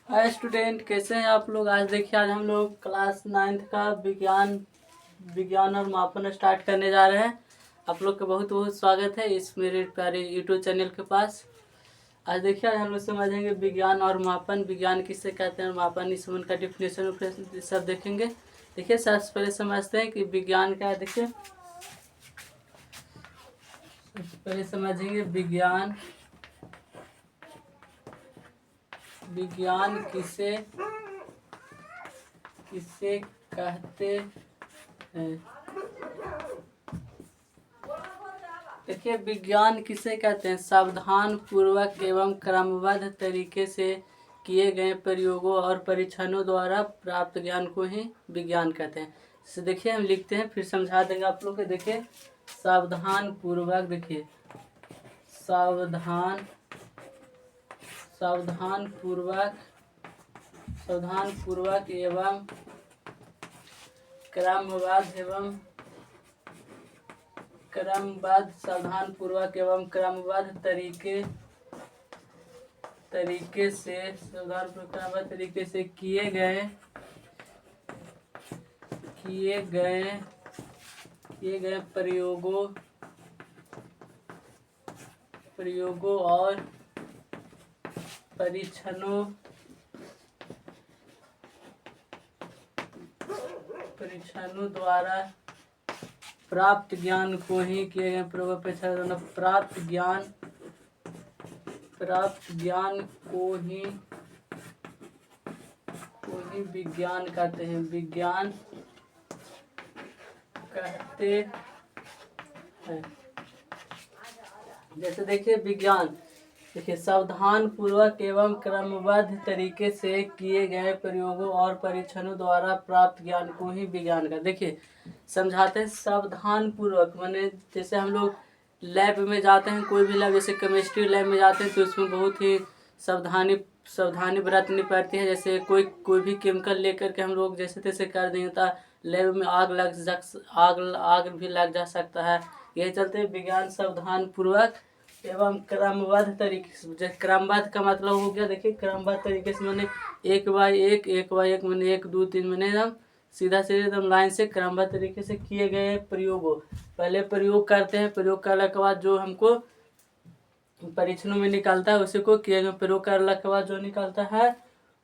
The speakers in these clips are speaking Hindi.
हाय स्टूडेंट, कैसे हैं आप लोग। आज देखिए, आज हम लोग क्लास 9th का विज्ञान और मापन स्टार्ट करने जा रहे हैं। आप लोग का बहुत बहुत स्वागत है इस मेरे प्यारे यूट्यूब चैनल के पास। आज देखिए, आज हम लोग समझेंगे विज्ञान और मापन। विज्ञान किससे कहते हैं, मापन इस उनका डिफिनेशन सब देखेंगे। देखिए, सबसे पहले समझते हैं कि विज्ञान क्या है। देखिए, सबसे पहले समझेंगे विज्ञान किसे किसे कहते हैं। देखिए, विज्ञान किसे कहते हैं, सावधान पूर्वक एवं क्रमबद्ध तरीके से किए गए प्रयोगों और परीक्षणों द्वारा प्राप्त ज्ञान को ही विज्ञान कहते हैं। जैसे देखिए, हम लिखते हैं, फिर समझा देंगे आप लोग को। देखिए, सावधान पूर्वक, देखिए सावधान पूर्वक एवं सावधान पूर्वक एवं क्रमबद्ध तरीके से किए गए प्रयोगों और परीक्षणों द्वारा प्राप्त ज्ञान को ही किए गए प्राप्त ज्ञान को ही विज्ञान कहते हैं। विज्ञान कहते हैं। जैसे देखिए, विज्ञान, देखिए सावधान पूर्वक एवं क्रमबद्ध तरीके से किए गए प्रयोगों और परीक्षणों द्वारा प्राप्त ज्ञान को ही विज्ञान का। देखिए, समझाते हैं। सावधान पूर्वक माने, जैसे हम लोग लैब में जाते हैं, कोई भी लैब, जैसे केमिस्ट्री लैब में जाते हैं, तो इसमें बहुत ही सावधानी बरतनी पड़ती है। जैसे कोई भी केमिकल लेकर के हम लोग जैसे तैसे कर देंगे तो लैब में आग भी लग जा सकता है। यही चलते विज्ञान सावधान पूर्वक एवं क्रमबद्ध तरीके से। क्रमबद्ध का मतलब हो गया, देखिए क्रमबद्ध तरीके से मैंने 1 बाय 1 मैंने 1 2 3 मैंने एकदम सीधा एकदम लाइन से क्रमबद्ध तरीके से किए गए प्रयोगों। पहले प्रयोग करते हैं, प्रयोग करने के बाद जो हमको परीक्षणों में निकलता है उसी को किए गए प्रयोग करने के बाद जो निकलता है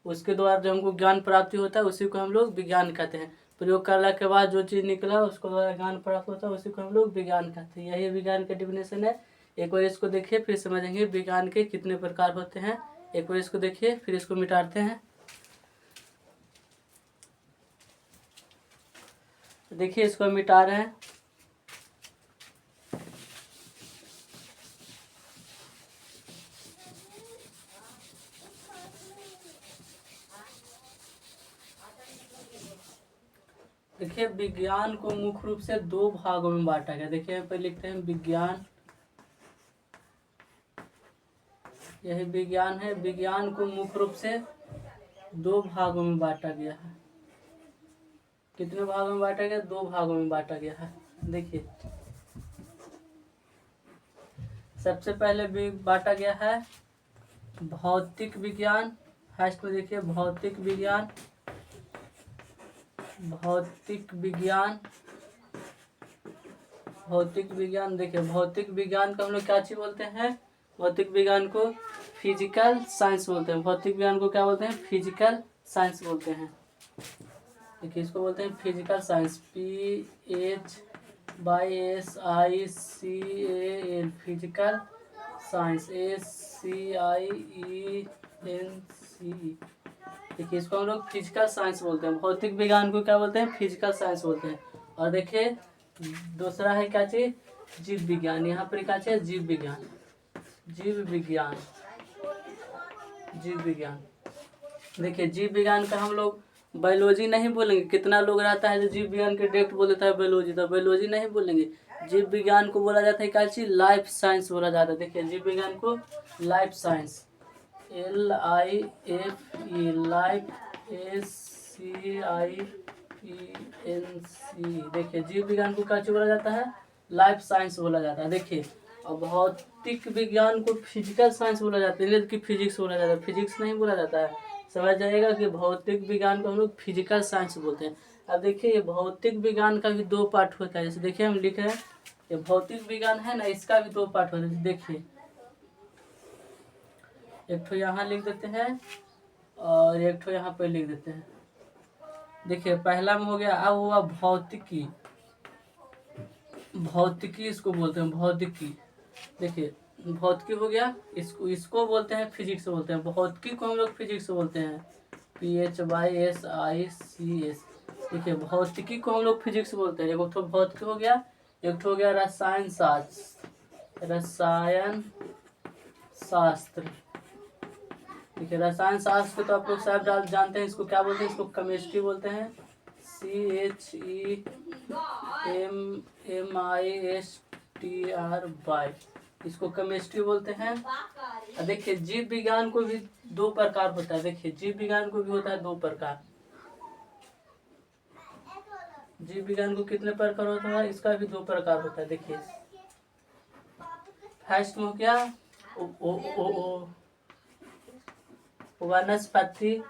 उसके द्वारा जो हमको ज्ञान प्राप्ति होता है उसी को हम लोग विज्ञान कहते हैं। प्रयोग करने के बाद जो चीज़ निकला उसको द्वारा ज्ञान प्राप्त होता है उसी को हम लोग विज्ञान कहते हैं। यही विज्ञान का डिफिनेशन है। एक बार इसको देखिए, फिर समझेंगे विज्ञान के कितने प्रकार होते हैं। एक बार इसको देखिए, फिर इसको मिटाते हैं। देखिए, इसको मिटा रहे हैं। देखिए, विज्ञान को मुख्य रूप से 2 भागों में बांटा गया। देखिए, यहाँ पर लिखते हैं विज्ञान, यही विज्ञान है। विज्ञान को मुख्य रूप से 2 भागों में बांटा गया है। कितने भागों में बांटा गया? 2 भागों में बांटा गया है। देखिए, सबसे पहले भी बांटा गया है भौतिक विज्ञान। फर्स्ट में देखिए, भौतिक विज्ञान देखिए, भौतिक विज्ञान को हम लोग क्या चीज बोलते हैं? भौतिक विज्ञान को फिजिकल साइंस बोलते हैं। भौतिक विज्ञान को क्या बोलते हैं? फिजिकल साइंस बोलते हैं। देखिए, इसको बोलते हैं physical science. PHYSICAL, physical science. SCIENCE। देखिए, इसको हम लोग फिजिकल साइंस बोलते हैं। भौतिक विज्ञान को क्या बोलते हैं? फिजिकल साइंस बोलते हैं। और देखिए, दूसरा है क्या चीज? जीव विज्ञान। यहाँ पर क्या चीज? जीव विज्ञान। देखिए, जीव विज्ञान का हम लोग बायोलॉजी नहीं बोलेंगे। कितना लोग रहता है जो जीव विज्ञान के डायरेक्ट बोल देता है बायोलॉजी, तो बायोलॉजी नहीं बोलेंगे। जीव विज्ञान को बोला जाता है क्या चीज? लाइफ साइंस बोला जाता है। देखिए, जीव विज्ञान को life science, LIFE, life, SCIENCE। देखिए, जीव विज्ञान को क्या बोला जाता है? लाइफ साइंस बोला जाता है। देखिए, और भौतिक विज्ञान को फिजिकल साइंस बोला जाता है, कि फिजिक्स बोला जाता है। फिजिक्स नहीं बोला जाता है, समझ जाइएगा कि भौतिक विज्ञान को हम लोग फिजिकल साइंस बोलते हैं। अब देखिए ये भौतिक विज्ञान का भी दो पार्ट होता है। जैसे देखिए हम लिख रहे हैं ये भौतिक विज्ञान है ना, इसका भी दो पार्ट होता है। देखिए एक ठो यहाँ लिख देते हैं और एक ठो यहाँ पे लिख देते हैं। देखिए पहला में हो गया, अब हुआ भौतिकी। भौतिकी इसको बोलते हैं, भौतिकी। देखिए भौतिकी हो गया, इसको बोलते हैं फिजिक्स बोलते हैं। भौतिकी को हम लोग फिजिक्स बोलते हैं, PHYSICS। देखिए भौतिकी को हम लोग फिजिक्स बोलते हैं। एक तो भौतिकी हो गया, एक हो गया रसायन शास्त्र। रसायन शास्त्र, देखिए रसायन शास्त्र तो आप लोग सब जानते हैं, इसको क्या बोलते हैं, इसको केमिस्ट्री बोलते हैं, CHEMISTRY, इसको केमिस्ट्री बोलते हैं। देखिए जीव विज्ञान को भी दो प्रकार होता है। देखिए जीव विज्ञान को भी होता है दो प्रकार। जीव विज्ञान को कितने प्रकार होता है, इसका भी दो प्रकार होता है। देखिए फर्स्ट में क्या, वनस्पति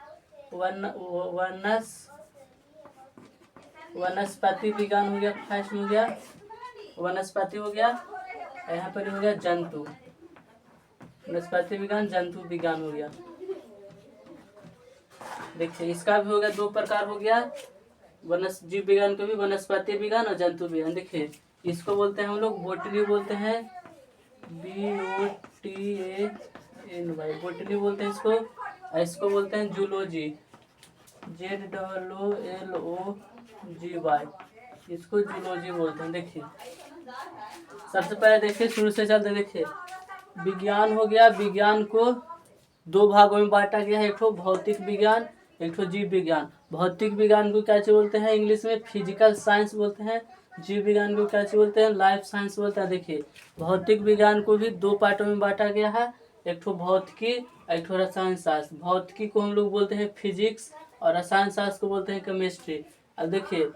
वनस्पति विज्ञान हो गया। फर्स्ट में हो गया वनस्पति हो गया, यहाँ पर हो गया जंतु। वनस्पति विज्ञान, जंतु विज्ञान हो गया। देखिए इसका भी हो गया दो प्रकार हो गया, जीव विज्ञान को भी वनस्पति विज्ञान और जंतु विज्ञान। देखिए इसको बोलते हैं हम लोग बोटनी बोलते हैं, BOTANY, बोटनी बोलते हैं इसको। और इसको बोलते हैं जूलॉजी, ZOOLOGY, इसको जूलॉजी बोलते हैं। देखिए सबसे पहले देखिए शुरू से चलते, देखिए विज्ञान हो गया। विज्ञान को दो भागों में बांटा गया है, एक तो भौतिक विज्ञान, एक तो जीव विज्ञान। भौतिक विज्ञान को क्या बोलते हैं, इंग्लिश में फिजिकल साइंस बोलते हैं। जीव विज्ञान को क्या बोलते हैं, लाइफ साइंस बोलते हैं। देखिए भौतिक विज्ञान को भी दो पार्टों में बांटा गया है, एक तो भौतिकी, एक तो रसायन शास्त्र। भौतिकी को हम लोग बोलते हैं फिजिक्स और रसायन शास्त्र को बोलते हैं केमिस्ट्री। अब देखिए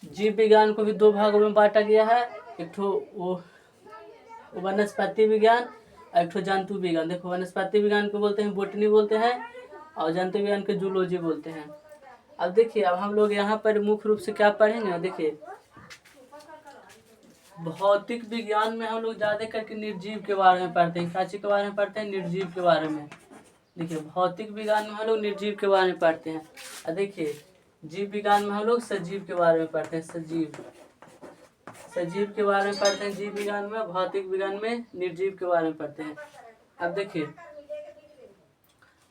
जीव विज्ञान को भी दो भागों में बांटा गया है, एक तो वो वनस्पति विज्ञान, एक तो जंतु विज्ञान। देखो वनस्पति विज्ञान को बोलते हैं बोटनी बोलते हैं और जंतु विज्ञान को जूलॉजी बोलते हैं। अब देखिए अब हम लोग यहाँ पर मुख्य रूप से क्या पढ़ेंगे, देखिए भौतिक विज्ञान में हम लोग ज्यादा करके निर्जीव के बारे में पढ़ते हैं। काची के बारे में पढ़ते हैं, निर्जीव के बारे में। देखिए भौतिक विज्ञान में हम लोग निर्जीव के बारे में पढ़ते हैं, और देखिए जीव विज्ञान में हम लोग सजीव के बारे में पढ़ते हैं। सजीव के बारे में पढ़ते हैं जीव विज्ञान में, भौतिक विज्ञान में निर्जीव के बारे में पढ़ते हैं। अब देखिए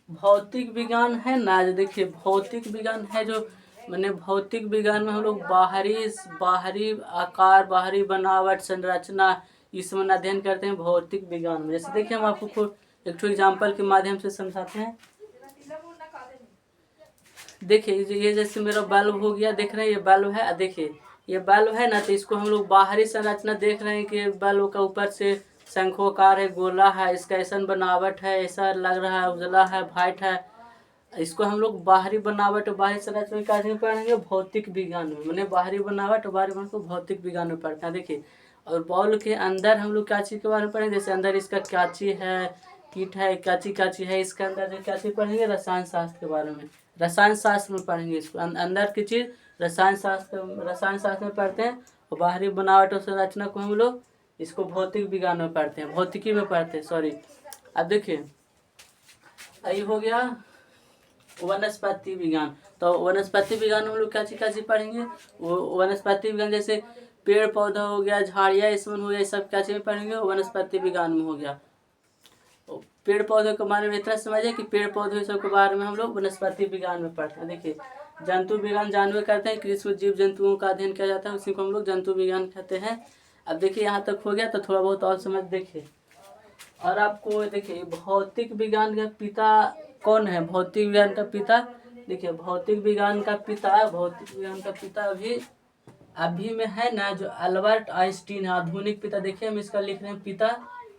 भौतिक विज्ञान है ना, जो देखिए भौतिक विज्ञान है जो मैंने भौतिक विज्ञान में हम लोग बाहरी आकार, बाहरी बनावट, संरचना, इस में अध्ययन करते हैं भौतिक विज्ञान में। जैसे देखिए हम आपको एक एग्जाम्पल के माध्यम से समझाते हैं। देखिए ये जैसे मेरा बल्ब हो गया, देख रहे हैं ये बल्ब है। देखिए ये बल्ब है ना, तो इसको हम लोग बाहरी संरचना देख रहे हैं कि बल्ब का ऊपर से शंखोकार है, गोला है, इसका ऐसा बनावट है, ऐसा लग रहा है, उजला है, वाइट है। इसको हम लोग बाहरी बनावट और बाहरी संरचना क्या पढ़ेंगे, भौतिक विज्ञान में। मैंने बाहरी बनावट और बाहरी बनावट को भौतिक विज्ञान में पढ़ते हैं। देखिए और बॉल के अंदर हम लोग क्या चीज़ के बारे में पढ़ेंगे, जैसे अंदर इसका क्या चीज़ है, कीट है, क्या चीज़ है इसके अंदर, जो क्या चीज़ पढ़ेंगे, रसायन शास्त्र के बारे में। रसायन शास्त्र में पढ़ेंगे इसको, अंदर की चीज़ रसायन शास्त्र में पढ़ते हैं। और बाहरी बनावट और संरचना को हम लोग इसको भौतिक विज्ञान में पढ़ते हैं, भौतिकी में पढ़ते हैं, सॉरी। अब देखिए यही हो गया वनस्पति विज्ञान। तो वनस्पति विज्ञान में हम लोग क्या चीज़ पढ़ेंगे, वो वनस्पति विज्ञान जैसे पेड़ पौधा हो गया, झाड़ियाँ, इसमें हो गया, सब क्या चीज़ पढ़ेंगे, वनस्पति विज्ञान में हो गया। पेड़ पौधों के बारे में इतना समझिए कि पेड़ पौधे सब के बारे में हम लोग वनस्पति विज्ञान में पढ़ते हैं। देखिए जंतु विज्ञान जानवर करते हैं कि इसमें जीव जंतुओं का अध्ययन किया जाता है, उसी को हम लोग जंतु विज्ञान कहते हैं। अब देखिए यहाँ तक हो गया, तो थोड़ा बहुत और समझ देखिए। और आपको देखिए भौतिक विज्ञान का पिता कौन है, भौतिक विज्ञान का पिता। देखिए भौतिक विज्ञान का पिता अभी में है ना, जो अल्बर्ट आइंस्टीन है, आधुनिक पिता। देखिए हम इसका लिख रहे हैं पिता,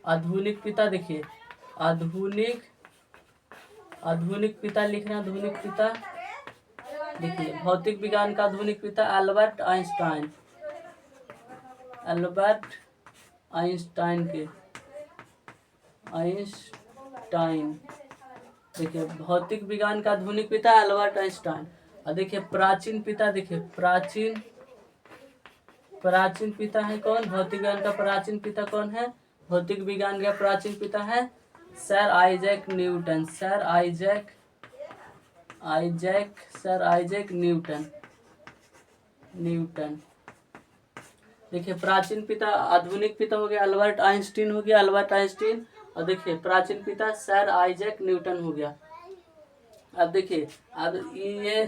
आधुनिक पिता। देखिए आधुनिक पिता लिख रहे हैं, आधुनिक पिता। देखिए भौतिक विज्ञान का आधुनिक पिता अल्बर्ट आइंस्टाइन देखिए भौतिक विज्ञान का आधुनिक पिता अल्बर्ट आइंस्टाइन। और देखिए प्राचीन पिता, देखिए प्राचीन पिता है कौन? भौतिक विज्ञान का प्राचीन पिता कौन है? भौतिक विज्ञान का प्राचीन पिता है sir Isaac Newton. Sir Isaac Newton. देखिए प्राचीन पिता, आधुनिक पिता हो गया अल्बर्ट आइंस्टीन हो गया, अल्बर्ट आइंस्टीन। और देखिए प्राचीन पिता सर आइजैक न्यूटन हो गया। अब देखिए अब ये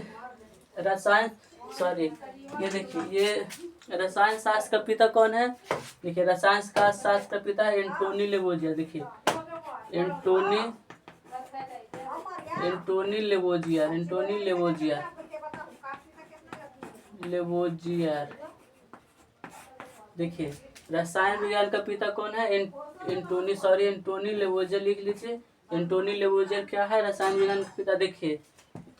ये देखिए ये रसायन शास्त्र का पिता कौन है? देखिए रसायन शास्त्र का पिता है एंटोनी लेवोजिया। देखिए एंटोनी लेवोजियर। देखिए रसायन विज्ञान का पिता कौन है? एंटोनी लेवोजियर लिख लीजिए। एंटोनी लेवोजियर क्या है? रसायन विज्ञान का पिता। देखिए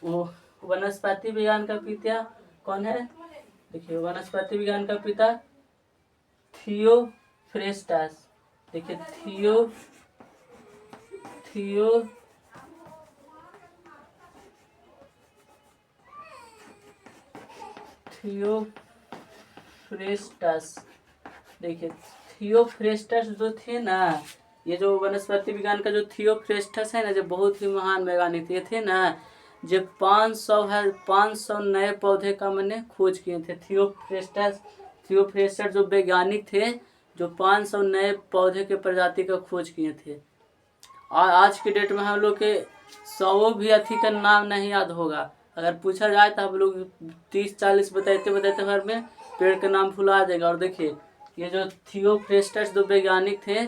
वो वनस्पति विज्ञान का पिता कौन है? देखिए वनस्पति विज्ञान का पिता थियोफ्रेस्टस। देखिए थियोफ्रेस्टस। देखिए थियोफ्रेस्टस जो थे ना, ये जो वनस्पति विज्ञान का जो थियोफ्रेस्टस है ना, जो बहुत ही महान वैज्ञानिक थे, थे ना, जो 500 नए पौधे का मैंने खोज किए थे। थियोफ्रेस्टस जो वैज्ञानिक थे, जो 500 नए पौधे के प्रजाति का खोज किए थे। और आज के डेट में हम लोग के 100 भी अथी का नाम नहीं याद होगा। अगर पूछा जाए तो हम लोग 30-40 बताते भर में पेड़ का नाम भुला जाएगा। और देखिए ये जो थियोफ्रेस्टस जो वैज्ञानिक थे,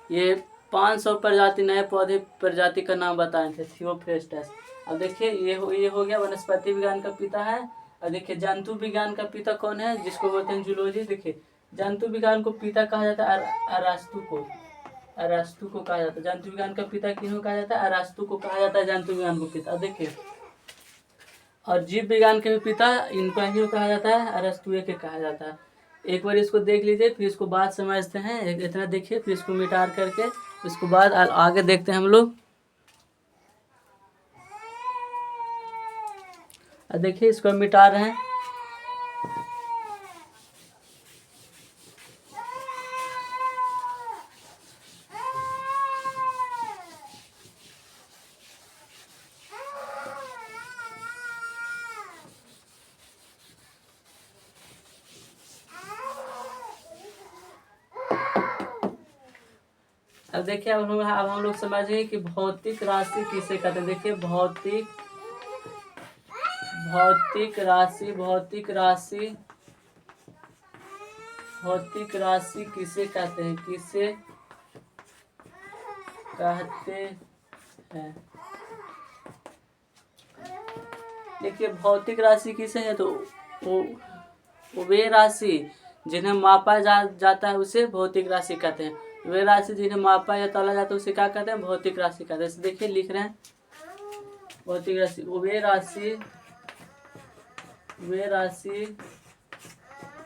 ये 500 प्रजाति नए पौधे प्रजाति का नाम बताए थे, थियोफ्रेस्टस। अब देखिए ये हो गया वनस्पति विज्ञान का पिता है। और देखिए जंतु विज्ञान का पिता कौन है? जिसको बोलते हैं जूलॉजी। देखिए जंतु विज्ञान को पिता कहा जाता है अरास्तु को कहा जाता है। जंतु विज्ञान का पिता किन्हों कहा जाता है? अरास्तु को कहा जाता है जंतु विज्ञान को पिता। देखिए और जीव विज्ञान के भी पिता इनको ही कहा जाता है, अरस्तु के कहा जाता है। एक बार इसको देख लीजिए, फिर इसको बात समझते हैं। इतना देखिए, फिर इसको मिटार करके उसको बाद आगे देखते हैं हम लोग। देखिए इसको मिटा रहे हैं। अब देखिए अब हम लोग समझेंगे कि भौतिक राशि किसे कहते हैं। देखिए भौतिक राशि किसे कहते हैं? देखिए भौतिक राशि किसे है? तो वे राशि जिन्हें मापा जाता है उसे भौतिक राशि कहते हैं। वे राशि जिन्हें मापा या तोला जाता है उसे क्या कहते हैं? भौतिक राशि कहते हैं। देखिए लिख रहे हैं भौतिक राशि वे राशि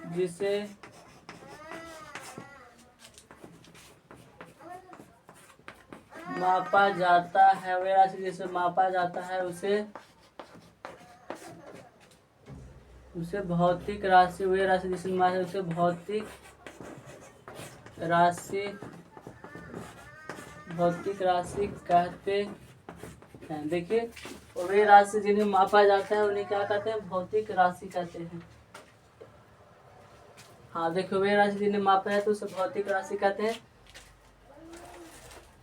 जिसे मापा जाता है, वे राशि जिसे मापा जाता है उसे भौतिक राशि, वे राशि जिसे मापा जाता है उसे भौतिक राशि कहते हैं। देखिए वे राशि जिन्हें मापा जाता है उन्हें क्या कहते हैं? भौतिक राशि कहते हैं। हाँ देखिए वे राशि जिन्हें मापा जाता है उसे भौतिक राशि कहते हैं।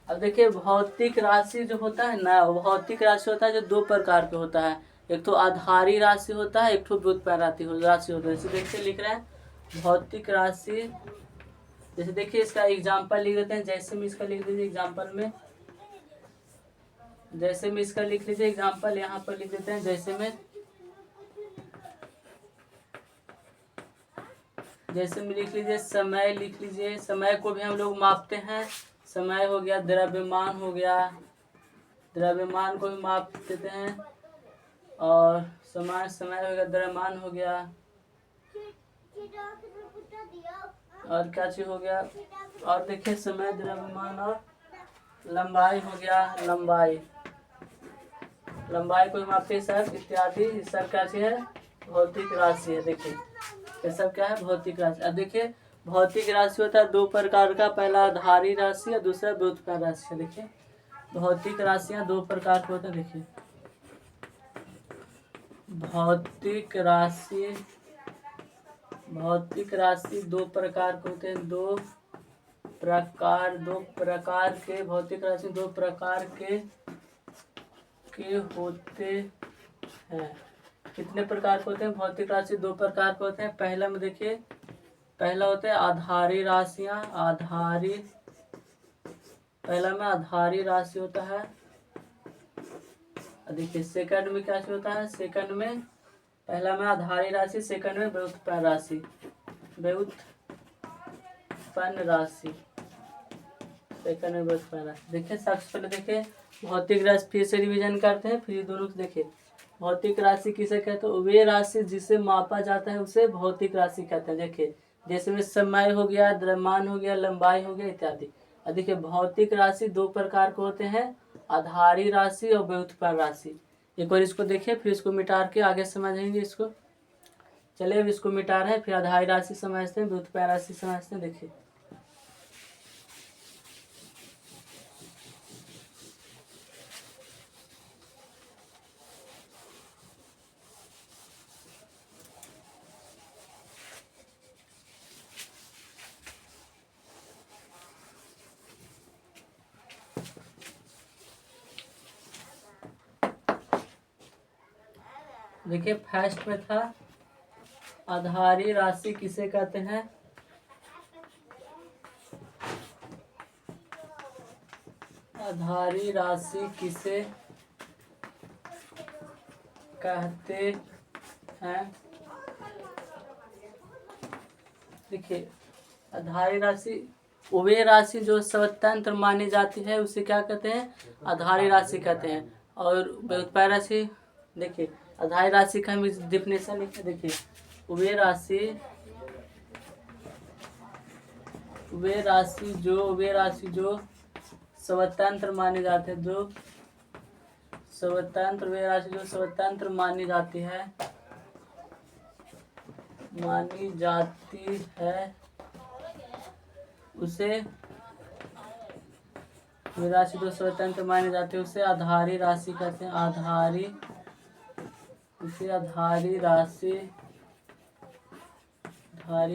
अब देखिए भौतिक राशि जो होता है ना, भौतिक राशि होता है जो 2 प्रकार के होता है। एक तो आधारी राशि होता है, एक तो व्युत्पन्न राशि होता है। जैसे देखिए लिख रहे हैं भौतिक राशि। जैसे देखिए इसका एग्जाम्पल लिख देते हैं। जैसे में इसका लिख दीजिए एग्जाम्पल में, जैसे में इसका लिख लीजिए एग्जाम्पल यहाँ पर लिख देते हैं। जैसे में लिख लीजिए समय, लिख लीजिए समय को भी हम लोग मापते हैं। समय हो गया, द्रव्यमान हो गया, द्रव्यमान को भी माप देते हैं। और समय हो गया, द्रव्यमान हो गया, और क्या चीज हो गया? और देखिए समय, द्रव्यमान और लंबाई हो गया, लंबाई। लंबाई को मापते हैं सर इत्यादि। ये सब क्या चीज है? भौतिक राशि है। देखिए ये सब क्या है? भौतिक राशि। अब देखिए भौतिक राशि होता है दो प्रकार का, पहला आधारी राशि और दूसरा व्युत्पन्न राशि है। देखिए भौतिक राशियां दो प्रकार के होते हैं। देखिए भौतिक राशि दो प्रकार के होते हैं। दो प्रकार के भौतिक राशि दो प्रकार के होते हैं। कितने प्रकार के होते हैं? भौतिक राशि दो प्रकार के होते हैं। पहला में देखिए, पहला होता है आधारी राशियां। पहला में आधारी राशि होता है। देखिए सेकंड में क्या होता है? सेकंड में पहला में आधारी राशि, सेकंड में व्युत्पन्न राशि। सेकंड में व्युत्पन्न राशि। देखिए सबसे पहले देखिए भौतिक राशि, फिर से रिवीजन करते हैं, फिर दोनों को देखिए। भौतिक राशि किसे कहते हैं? वे राशि जिसे मापा जाता है उसे भौतिक राशि कहते हैं। देखिए जैसे में समय हो गया, द्रव्यमान हो गया, लंबाई हो गया इत्यादि। और देखिए भौतिक राशि दो प्रकार के होते हैं, आधारी राशि और व्युत्पन्न राशि। एक बार इसको देखिए, फिर इसको मिटा के आगे समझेंगे इसको। चलिए अब इसको मिटा रहे हैं, फिर आधारी राशि समझते हैं, व्युत्पन्न राशि समझते हैं। देखिए देखिए फर्स्ट में था आधारी राशि किसे कहते हैं? आधारी राशि किसे कहते हैं? देखिए आधारी राशि वे राशि जो स्वतंत्र मानी जाती है उसे क्या कहते हैं? आधारी राशि कहते हैं। और व्युत्पन्न राशि, देखिए आधारी राशि का हम डिफिनेशन लिखते। देखिए वे राशि जो स्वतंत्र माने जाते हैं, वे राशि जो स्वतंत्र मानी जाती है उसे, वे राशि जो स्वतंत्र मानी जाती है उसे आधारी राशि कहते हैं। आधारी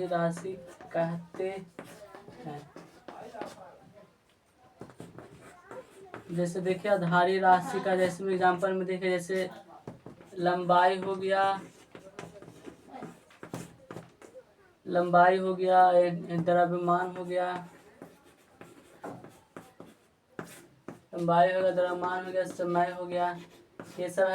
राशि कहते हैं। जैसे देखिए आधारी राशि का जैसे एग्जांपल में देखिए, जैसे लंबाई हो गया, द्रव्यमान हो गया, द्रव्यमान हो गया, समय हो गया। ये सब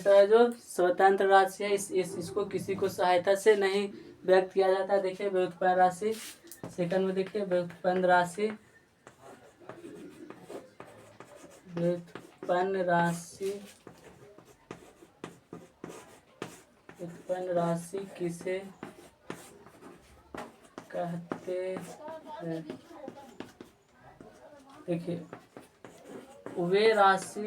है जो स्वतंत्र राशि है। इसको किसी को सहायता से नहीं व्यक्त किया जाता है। देखिए व्युत्पन्न राशि सेकंड में देखिए, व्युत्पन्न राशि किसे कहते हैं? देखिए वे राशि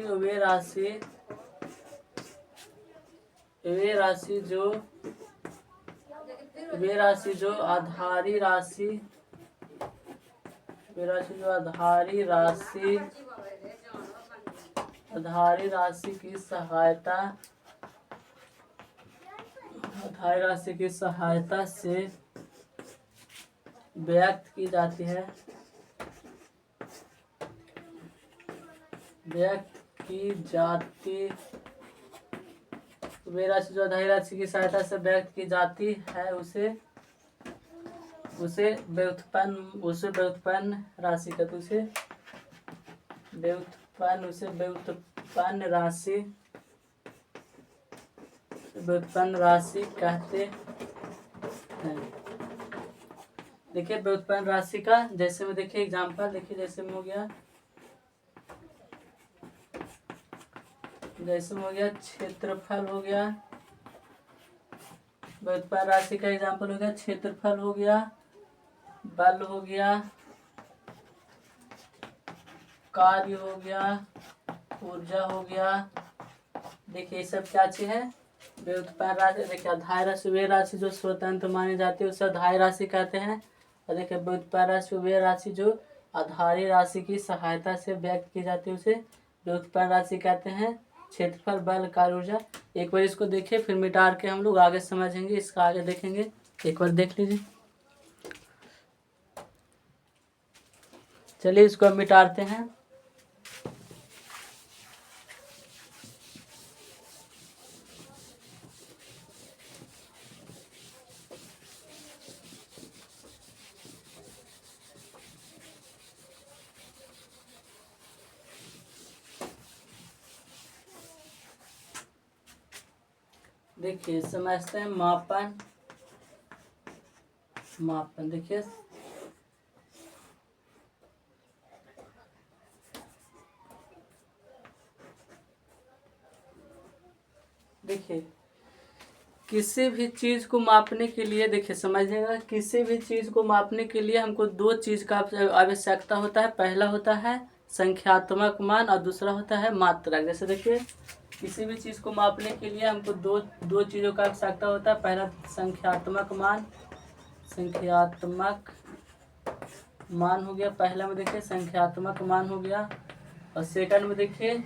जो आधारी राशि की सहायता से व्यक्त की जाती है, वे राशि जो आधारी राशि की सहायता से व्यक्त की जाती है उसे व्युत्पन्न राशि कहते हैं। व्युत्पन्न राशि कहते हैं। देखिए व्युत्पन्न राशि का जैसे में देखिए एग्जांपल देखिए, जैसे में हो गया क्षेत्रफल हो गया। व्युत्पन्न राशि का एग्जांपल हो गया क्षेत्रफल हो गया, बल हो गया, कार्य हो गया, ऊर्जा हो गया। देखिए ये सब क्या चीज है, व्युत्पन्न राशि। देखिए आधार राशि वे राशि जो स्वतंत्र मानी जाती है उसे आधार राशि कहते हैं। और देखिए व्युत्पन्न राशि वे राशि जो आधारी राशि की सहायता से व्यक्त की जाती है उसे व्युत्पन्न राशि कहते हैं। क्षेत्रफल, बल, कार्य ऊर्जा। एक बार इसको देखिए, फिर मिटा के हम लोग आगे समझेंगे, इसका आगे देखेंगे। एक बार देख लीजिए। चलिए इसको हम मिटाते हैं। देखिए समझते हैं मापन। मापन देखिए देखिए किसी भी चीज को मापने के लिए, देखिए समझिएगा, किसी भी चीज को मापने के लिए हमको दो चीज का आवश्यकता होता है। पहला होता है संख्यात्मक मान और दूसरा होता है मात्रा। जैसे देखिए किसी भी चीज को मापने के लिए हमको दो चीजों का आवश्यकता होता है। पहला संख्यात्मक मान, संख्यात्मक मान हो गया पहला में, देखिए संख्यात्मक मान हो गया। और सेकंड में देखिए,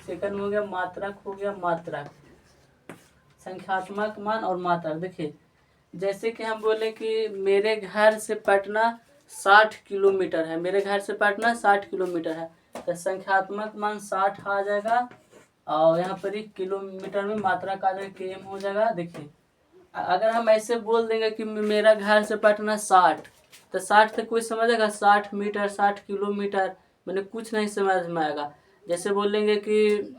सेकंड में हो गया मात्रक, हो गया मात्रक। संख्यात्मक मान और मात्रक। देखिए जैसे कि हम बोले कि मेरे घर से पटना 60 किलोमीटर है, मेरे घर से पटना 60 किलोमीटर है, तो संख्यात्मक मान 60 आ जाएगा। और यहाँ पर ही किलोमीटर में मात्रा का km हो जाएगा। देखिए अगर हम ऐसे बोल देंगे कि मेरा घर से पटना 60, तो 60 से कोई समझेगा 60 मीटर 60 किलोमीटर, मैंने कुछ नहीं समझ में आएगा। जैसे बोलेंगे कि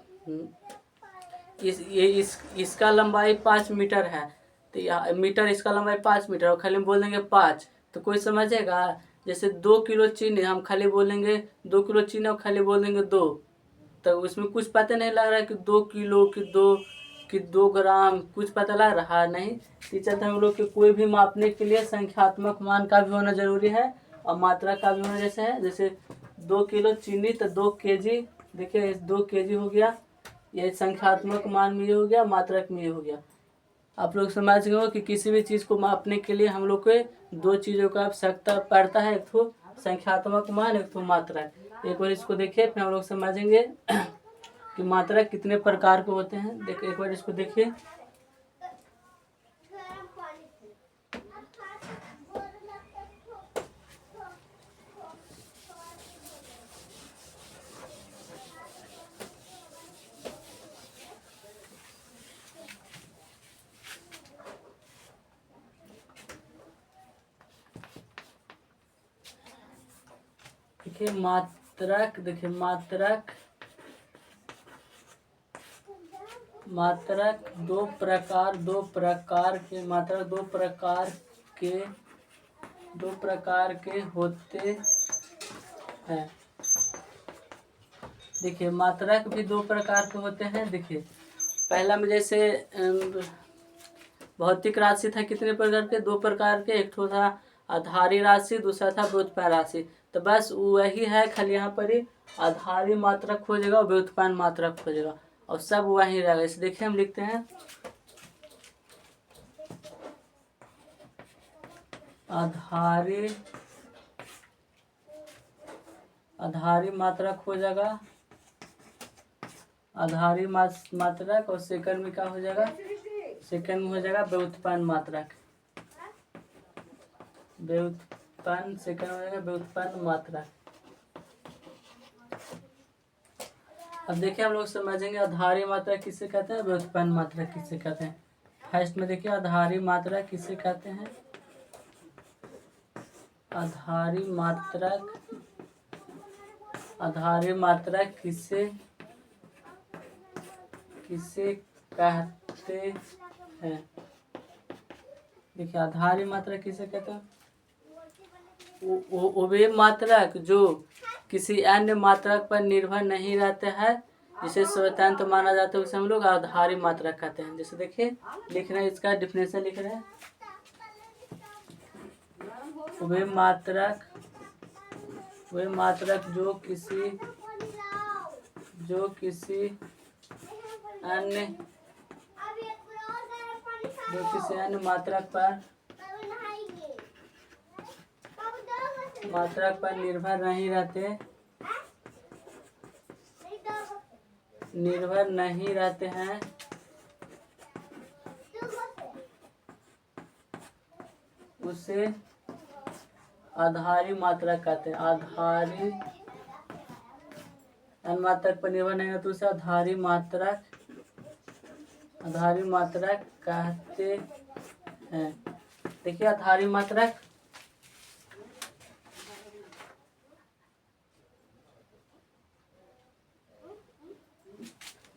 इसका लंबाई 5 मीटर है, तो मीटर इसका लंबाई 5 मीटर, और खाली बोल देंगे 5, तो कोई समझेगा। जैसे 2 किलो चीनी, हम खाली बोलेंगे 2 किलो चीनी और खाली बोल देंगे 2, तो उसमें कुछ पता नहीं लग रहा है कि 2 किलो कि 2 ग्राम, कुछ पता लग रहा नहीं। तो चलते हम लोग के कोई भी मापने के लिए संख्यात्मक मान का भी होना जरूरी है और मात्रा का भी होना। जैसे है, जैसे 2 किलो चीनी तो 2 केजी। देखिए 2 केजी हो गया, ये संख्यात्मक मान में ये हो गया, मात्रक में ये हो गया। आप लोग समझ गए हो कि किसी भी चीज़ को मापने के लिए हम लोग को दो चीज़ों का आवश्यकता पड़ता है, एक तो संख्यात्मक मान, एक तो मात्रक। एक बार इसको देखिए, फिर हम लोग समझेंगे कि मात्रक कितने प्रकार के होते हैं। देखिए एक बार इसको देखिए। देखिए मात्रक, देखिए मात्रक, मात्रक दो प्रकार के मात्रक दो प्रकार के होते हैं। देखिए मात्रक भी दो प्रकार के होते हैं। देखिए पहला में जैसे भौतिक राशि था, कितने प्रकार के, दो प्रकार के, एक तो था आधारी राशि, दूसरा था व्युत्पन्न राशि। तो बस वही है, खाली यहाँ पर ही आधारी मात्रक खोजेगा और व्युत्पन्न मात्रक खोजेगा और सब वही रहेगा। इसे देखिए हम लिखते हैं आधारी मात्रक हो जाएगा, आधारी मात्रक। और सेकंड में क्या हो जाएगा, सेकंड में हो जाएगा व्युत्पन्न मात्रक, व्युत्पन्न, सेकंड हो जाएगा व्युत्पन्न मात्रक। अब देखिए हम लोग समझेंगे आधारी मात्रा किसे कहते हैं, व्युत्पन्न मात्रा किसे कहते हैं। फर्स्ट में देखिए आधारी मात्रा किसे कहते हैं, आधारी मात्रक, आधारी मात्रा किसे कहते हैं। देखिए आधारी मात्रा किसे कहते हैं, वो वे मात्रक जो किसी अन्य मात्रक पर निर्भर नहीं रहते हैं, जिसे स्वतंत्र माना जाता है, उसे हम लोग आधारी मात्रक कहते हैं। जैसे देखिए लिख रहे हैं, इसका डिफिनेशन लिख रहे हैं, वे मात्रक जो जो किसी अन्य मात्रक पर निर्भर नहीं रहते हैं उसे आधारी मात्रक कहते हैं। आधारी अन्य मात्रक पर निर्भर नहीं रहते उसे आधारी मात्रक कहते हैं। देखिए आधारी मात्रक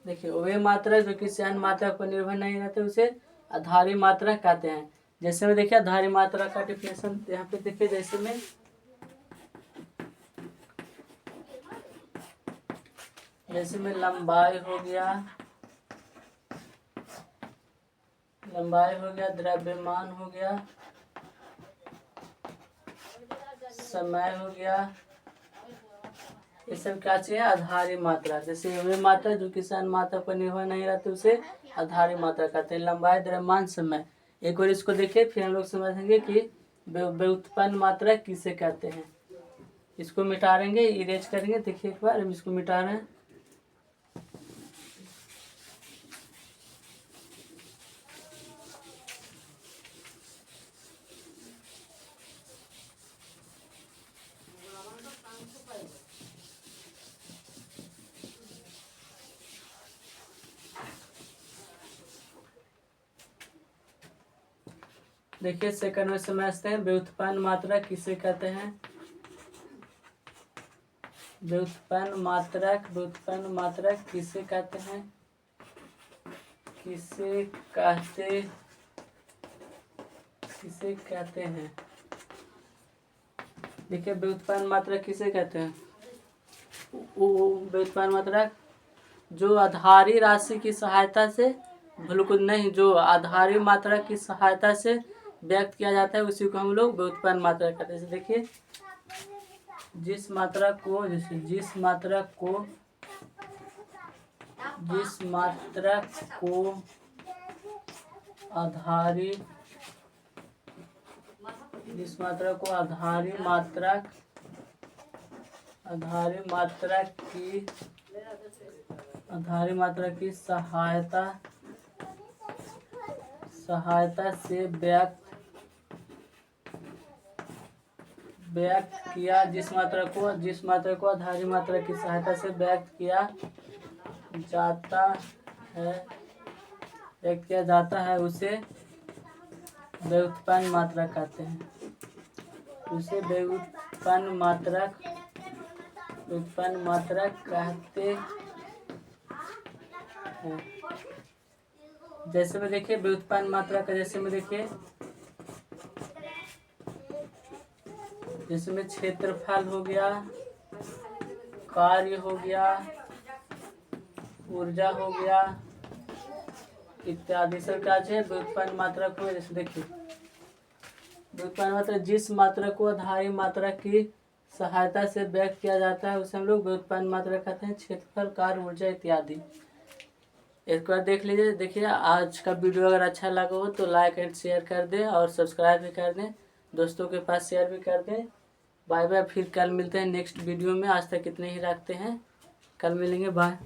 देखिए वे मात्रक जो किसी अन्य मात्रक पर निर्भर नहीं रहते उसे आधारी मात्रक कहते हैं। जैसे में देखिए आधारी मात्रक का डिफिनेशन यहाँ पे देखिए, जैसे में लंबाई हो गया, द्रव्यमान हो गया, समय हो गया, ये सब क्या चाहिए आधारी मात्रा। जैसे वे मात्रा जो किसी अन्य मात्रा पर निर्भर नहीं रहते उसे आधारी मात्रा कहते हैं। लंबाई, द्रव्यमान, समय। एक और इसको देखिए फिर हम लोग समझेंगे कि व्युत्पन्न मात्रा किसे कहते हैं। इसको मिटाएंगे, इरेज करेंगे। देखिए एक बार हम इसको मिटा रहे हैं। देखिए सेकंड में समझते हैं व्युत्पन्न मात्रा किसे कहते हैं। व्युत्पन्न मात्रक किसे कहते हैं। देखिए व्युत्पन्न मात्रक किसे कहते हैं। व्युत्पन्न मात्रक जो आधारी राशि की सहायता से, बिल्कुल नहीं, जो आधारी मात्रा की सहायता से व्यक्त किया जाता है उसी को हम लोग व्युत्पन्न मात्रा कहते हैं। देखिए जिस मात्रा को आधारी मात्रा की सहायता से व्यक्त किया, जिस मात्रा को आधारी मात्रा की सहायता से व्यक्त किया जाता है उसे व्युत्पन्न मात्रा कहते हैं। उसे व्युत्पन्न मात्रक कहते हैं। जैसे में देखिए व्युत्पन्न मात्रा का, जैसे में क्षेत्रफल हो गया, कार्य हो गया, ऊर्जा हो गया इत्यादि सब क्या है व्युत्पन्न मात्रा को। जैसे देखिए व्युत्पन्न मात्रा जिस मात्रा को आधारी मात्रा की सहायता से व्यक्त किया जाता है उसे हम लोग व्युत्पन्न मात्रा कहते हैं। क्षेत्रफल, कार्य, ऊर्जा इत्यादि। एक बार देख लीजिए। देखिए आज का वीडियो अगर अच्छा लगा हो तो लाइक एंड शेयर कर दें और सब्सक्राइब भी कर दें, दोस्तों के पास शेयर भी कर दें। बाय बाय, फिर कल मिलते हैं नेक्स्ट वीडियो में। आज तक इतने ही रखते हैं, कल मिलेंगे, बाय।